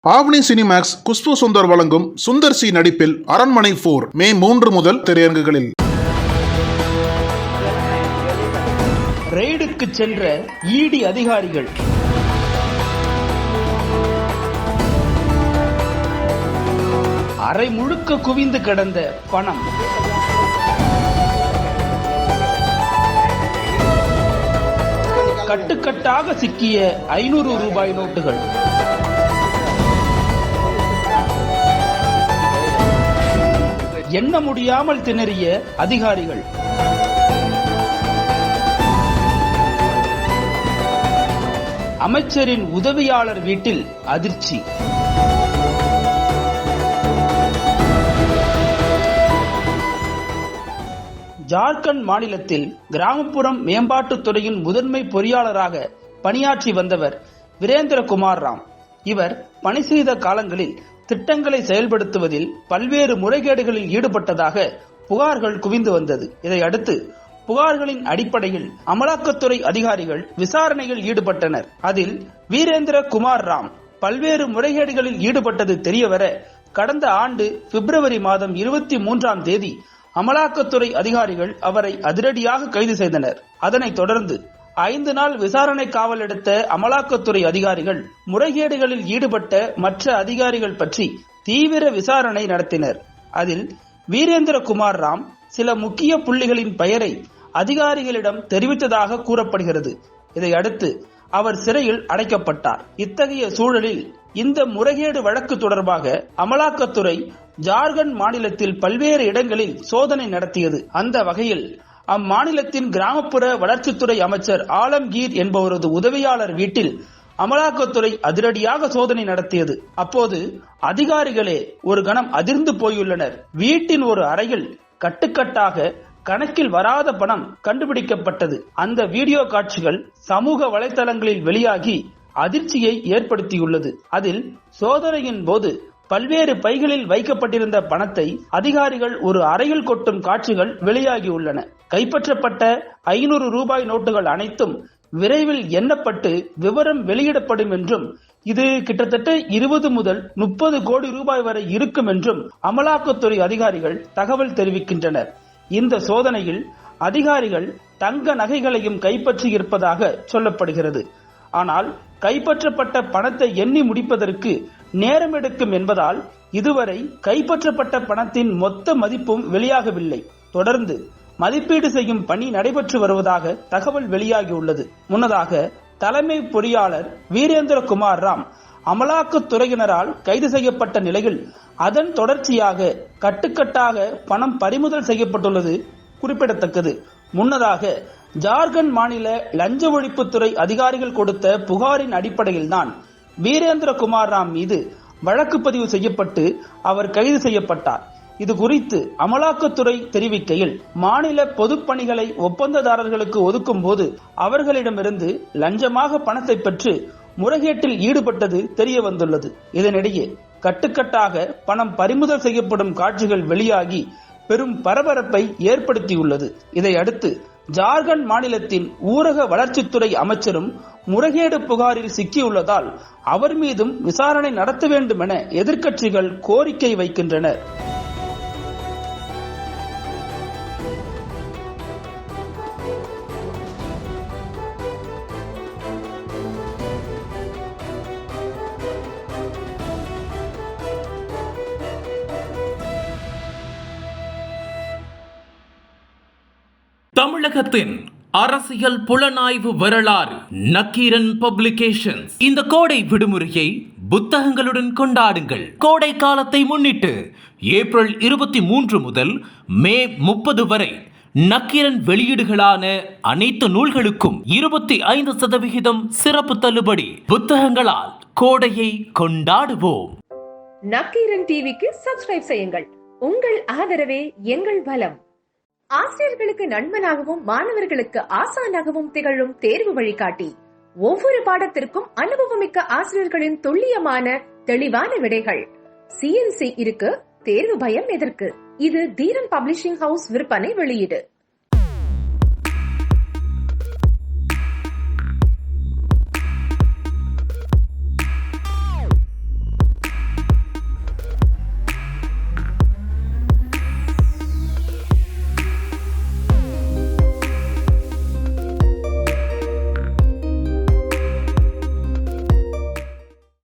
ஆவணி Cinemax Khushbu Sundar வழங்கும் Sundar C நடிப்பில் அரண்மனை 4 மே 3 முதல் திரையரங்குகளில். ரெய்டுக்கு சென்ற இடி அதிகாரிகள். அரை முழுக்க குவிந்து கிடந்த பணம். கட்டுக்கட்டாக சிக்கிய 500 ரூபாய் நோட்டுகள். எண்ண முடியாமல் திணறிய அதிகாரிகள். அமைச்சரின் உதவியாளர் வீட்டில் அதிர்ச்சி. ஜார்க்கண்ட் மாநிலத்தில் கிராமப்புறம் மேம்பாட்டுத் துறையின் முதன்மை பொறியாளராக பணியாற்றி வந்தவர் வீரேந்திரகுமார் ராம். இவர் பணி செய்த காலங்களில் திட்டங்களை செயல்படுத்துவதில் பல்வேறு முறைகேடுகளில் ஈடுபட்டதாக புகார்கள் குவிந்து வந்தது. இதையடுத்து புகார்களின் அடிப்படையில் அமலாக்கத்துறை அதிகாரிகள் விசாரணையில் ஈடுபட்டனர். அதில் வீரேந்திரகுமார் ராம் பல்வேறு முறைகேடுகளில் ஈடுபட்டது தெரியவர கடந்த ஆண்டு பிப்ரவரி மாதம் 23ஆம் தேதி அமலாக்கத்துறை அதிகாரிகள் அவரை அதிரடியாக கைது செய்தனர். அதனைத் தொடர்ந்து 5 நாள் விசாரணை காவல் எடுத்த அமலாக்கத்துறை அதிகாரிகள் முறைகேடுகளில் ஈடுபட்ட மற்ற அதிகாரிகள் பற்றி தீவிர விசாரணை நடத்தினர். அதில் வீரேந்திரகுமார் ராம் சில முக்கிய புள்ளிகளின் பெயரை அதிகாரிகளிடம் தெரிவித்ததாக கூறப்படுகிறது. இதையடுத்து அவர் சிறையில் அடைக்கப்பட்டார். இத்தகைய சூழலில் இந்த முறைகேடு வழக்கு தொடர்பாக அமலாக்கத்துறை ஜார்க்கண்ட் மாநிலத்தில் பல்வேறு இடங்களில் சோதனை நடத்தியது. அந்த வகையில் அம்மாநிலத்தின் கிராமப்புற வளர்ச்சித்துறை அமைச்சர் ஆலம்கீர் என்பவரது உதவியாளர் வீட்டில் அமலாக்கத்துறை அதிரடியாக சோதனை நடத்தியது. அப்போது அதிகாரிகளே ஒரு கணம் அதிர்ந்து போயுள்ளனர். வீட்டின் ஒரு அறையில் கட்டுக்கட்டாக கணக்கில் வராத பணம் கண்டுபிடிக்கப்பட்டது. அந்த வீடியோ காட்சிகள் சமூக வலைதளங்களில் வெளியாகி அதிர்ச்சியை ஏற்படுத்தியுள்ளது. அதில் சோதனையின் போது பல்வேறு பைகளில் வைக்கப்பட்டிருந்த பணத்தை அதிகாரிகள் ஒரு அறையில் கொட்டும் காட்சிகள் வெளியாகியுள்ளன. கைப்பற்றப்பட்ட 500 ரூபாய் நோட்டுகள் அனைத்தும் விரைவில் எண்ணப்பட்டு விவரம் வெளியிடப்படும் என்றும் இது கிட்டத்தட்ட 20 முதல் 30 கோடி ரூபாய் வரை இருக்கும் என்றும் அமலாக்கத்துறை அதிகாரிகள் தகவல் தெரிவிக்கின்றனர். இந்த சோதனையில் அதிகாரிகள் தங்க நகைகளையும் கைப்பற்றி இருப்பதாக சொல்லப்படுகிறது. ஆனால் கைப்பற்றப்பட்ட பணத்தை எண்ணி முடிப்பதற்கு நேரம் எடுக்கும் என்பதால் இதுவரை கைப்பற்றப்பட்ட பணத்தின் மொத்த மதிப்பும் வெளியாகவில்லை. தொடர்ந்து மதிப்பீடு செய்யும் பணி நடைபெற்று வருவதாக தகவல் வெளியாகியுள்ளது. முன்னதாக தலைமை பொறியாளர் வீரேந்திரகுமார் ராம் அமலாக்கத்துறையினரால் கைது செய்யப்பட்ட நிலையில் அதன் தொடர்ச்சியாக கட்டுக்கட்டாக பணம் பறிமுதல் செய்யப்பட்டுள்ளது குறிப்பிடத்தக்கது. முன்னதாக ஜார்க்கண்ட் மாநில லஞ்ச ஒழிப்புத்துறை அதிகாரிகள் கொடுத்த புகாரின் அடிப்படையில் தான் வீரேந்திரகுமார் ராம் மீது வழக்கு பதிவு செய்யப்பட்டு அவர் கைது செய்யப்பட்டார். இது குறித்து அமலாக்கத்துறை தெரிவிக்கையில் மாநில பொதுப்பணிகளை ஒப்பந்ததாரர்களுக்கு ஒதுக்கும் போது அவர்களிடமிருந்து லஞ்சமாக பணத்தை பெற்று முறைகேட்டில் ஈடுபட்டது தெரிய வந்துள்ளது. இதனிடையே கட்டுக்கட்டாக பணம் பறிமுதல் செய்யப்படும் காட்சிகள் வெளியாகி பெரும் பரபரப்பை ஏற்படுத்தியுள்ளது. இதையடுத்து ஜார்க்கண்ட் மாநிலத்தின் ஊரக வளர்ச்சித்துறை அமைச்சரும் முறைகேடு புகாரில் சிக்கியுள்ளதால் அவர் மீதும் விசாரணை நடத்த வேண்டும் என எதிர்க்கட்சிகள் கோரிக்கை வைக்கின்றனர். தமிழகத்தின் அரசியல் புலனாய்வு வரலாறு நக்கீரன் பப்ளிகேஷன்ஸ். இந்த கோடை விடுமுறையை புத்தகங்களுடன் கொண்டாடுங்கள். கோடை காலத்தை முன்னிட்டு ஏப்ரல் 23 முதல் மே 30 வரை நக்கீரன் வெளியீடுகளான அனைத்து நூல்களுக்கும் 25% சிறப்பு தள்ளுபடி. புத்தகங்களால் கோடையை கொண்டாடுவோம். நக்கீரன் டிவிக்கு சப்ஸ்கிரைப் செய்யுங்கள். உங்கள் ஆதரவே எங்கள் பலம். ஆசிரியர்களுக்கு நண்பனாகவும் மாணவர்களுக்கு ஆசானாகவும் திகழும் தேர்வு வழிகாட்டி. ஒவ்வொரு பாடத்திற்கும் அனுபவமிக்க ஆசிரியர்களின் துல்லியமான தெளிவான விடைகள். CNC இருக்கு, தேர்வு பயம் எதற்கு? இது தீரன் பப்ளிஷிங் ஹவுஸ் விற்பனை வெளியீடு.